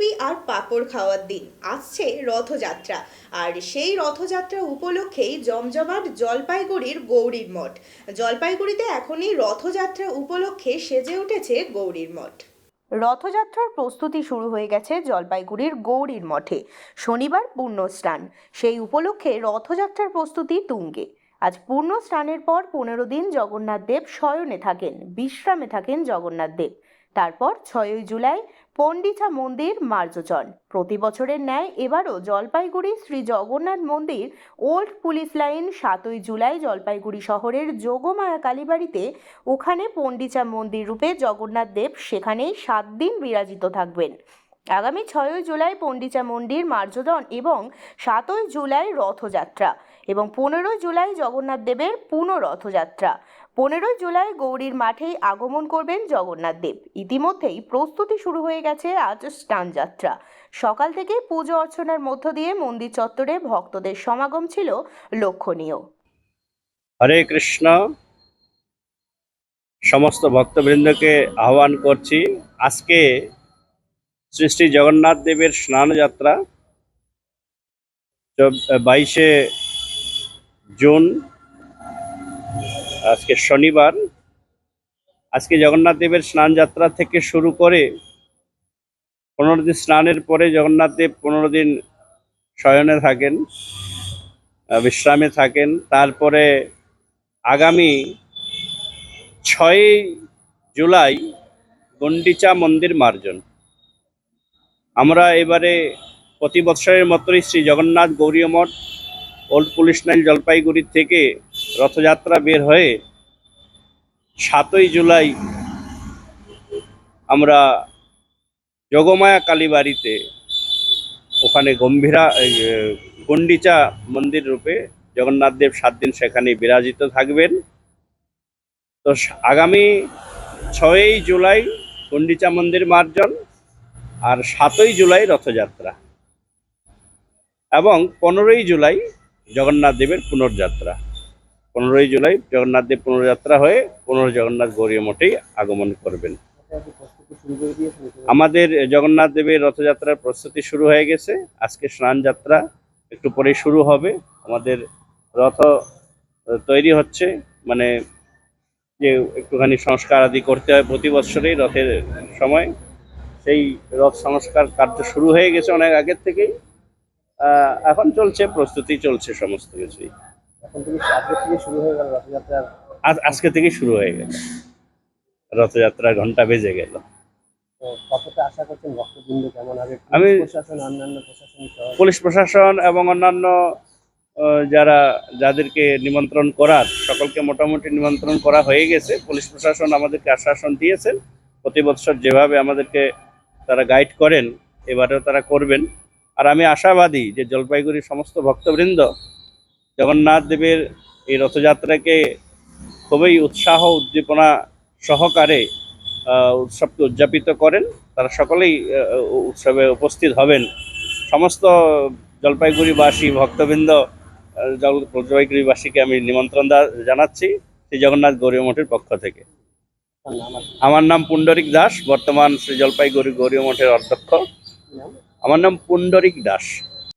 জিলিপি আর পাঁপড় খাওয়ার দিন আসছে রথযাত্রা। আর সেই রথযাত্রা উপলক্ষেই জমজমাট জলপাইগুড়ির গৌরীর মঠ। জলপাইগুড়িতে এখনই রথযাত্রা উপলক্ষে সেজে উঠেছে গৌরীর মঠ। রথযাত্রার প্রস্তুতি শুরু হয়ে গেছে জলপাইগুড়ির গৌরীর মঠে। শনিবার পূর্ণ স্নান, সেই উপলক্ষে রথযাত্রার প্রস্তুতি তুঙ্গে। আজ পূর্ণ স্নানের পর 15 দিন জগন্নাথ দেব শয়নে থাকেন, বিশ্রামে থাকেন জগন্নাথ দেব। তারপর 6ই জুলাই পণ্ডিচা মন্দির মার্জচন। প্রতি বছরের ন্যায় এবারও জলপাইগুড়ি শ্রী জগন্নাথ মন্দির ওল্ড পুলিশ লাইন 7ই জুলাই জলপাইগুড়ি শহরের যোগমায়া কালীবাড়িতে, ওখানে পণ্ডিচা মন্দির রূপে জগন্নাথ দেব সেখানেই 7 দিন বিরাজিত থাকবেন। আগামী 6ই জুলাই পণ্ডিচা মন্দির মার্জদন এবং 7ই জুলাই রথযাত্রা এবং 15ই জুলাই জগন্নাথ দেবের পুনঃ রথযাত্রা। 15ই জুলাই গৌরীর মাঠেই আগমন করবেন জগন্নাথ দেব। ইতিমধ্যেই প্রস্তুতি শুরু হয়ে গেছে আজ স্নানযাত্রা। সকাল থেকে পুজো অর্চনার মধ্য দিয়ে মন্দির চত্বরে ভক্তদের সমাগম ছিল লক্ষণীয়। হরে কৃষ্ণ। সমস্ত ভক্তবৃন্দকে আহ্বান করছি, আজকে শ্রী শ্রী জগন্নাথ দেবের স্নানযাত্রা 22শে জুন, আজকে শনিবার। আজকে জগন্নাথ দেবের স্নানযাত্রা থেকে শুরু করে 15 দিন স্নানের পরে জগন্নাথ দেব 15 দিন শয়নে থাকেন, বিশ্রামে থাকেন। তারপরে আগামী 6ই জুলাই গুন্ডিচা মন্দির মার্জন। আমরা এবারে প্রতি বৎসরের মতোই শ্রী জগন্নাথ গৌরী মঠ ওল্ড পুলিশ লাইন জলপাইগুড়ি থেকে রথযাত্রা বের হয়ে 7ই জুলাই আমরা যোগমায়া কালীবাড়িতে, ওখানে গুন্ডিচা মন্দির রূপে জগন্নাথ দেব 7 দিন সেখানে বিরাজিত থাকবেন। তো আগামী 6ই জুলাই গুন্ডিচা মন্দির মার্জন আর 7ই জুলাই রথযাত্রা এবং 15ই জুলাই জগন্নাথ দেবের পুনর্যাত্রা। 15ই জুলাই জগন্নাথ দেব পুনর্যাত্রা হয়ে জগন্নাথ গৌরী মঠেই আগমন করবেন। আমাদের জগন্নাথ দেবের রথযাত্রার প্রস্তুতি শুরু হয়ে গেছে। আজকে স্নান যাত্রা একটু পরে শুরু হবে। আমাদের রথ তৈরি হচ্ছে, মানে যে একটুখানি সংস্কার আদি করতে হয় প্রতি বছরেই রথের সময়, সেই রথ সংস্কার কার্য শুরু হয়ে গেছে অনেক আগের থেকেই। এখন চলছে, প্রস্তুতি চলছে সমস্ত কিছুই। আজকে থেকে শুরু হয়ে গেল রথযাত্রার ঘন্টা বেজে গেল। আমি পুলিশ প্রশাসন এবং অন্যান্য যাদেরকে নিমন্ত্রণ করার, সকলকে মোটামুটি নিমন্ত্রণ করা হয়ে গেছে। পুলিশ প্রশাসন আমাদেরকে আশ্বাসন দিয়েছেন, প্রতি বছর যেভাবে আমাদেরকে তারা গাইড করেন এবারেও তারা করবেন। আর আমি আশাবাদী যে জলপাইগুড়ির সমস্ত ভক্তবৃন্দ জগন্নাথ দেবের এই রথযাত্রাকে খুবই উৎসাহ উদ্দীপনা সহকারে উৎসবকে উদযাপিত করেন। তারা সকলেই উৎসবে উপস্থিত হবেন। সমস্ত জলপাইগুড়িবাসী ভক্তবৃন্দ, জলপাইগুড়িবাসীকে আমি নিমন্ত্রণ জানাচ্ছি শ্রী জগন্নাথ গৌরী মঠের পক্ষ থেকে। আমার নাম পুণ্ডরিক দাস, বর্তমান শ্রী জলপাইগুড়ি গৌরী মঠের অধ্যক্ষ। আমার নাম পুণ্ডরিক দাস।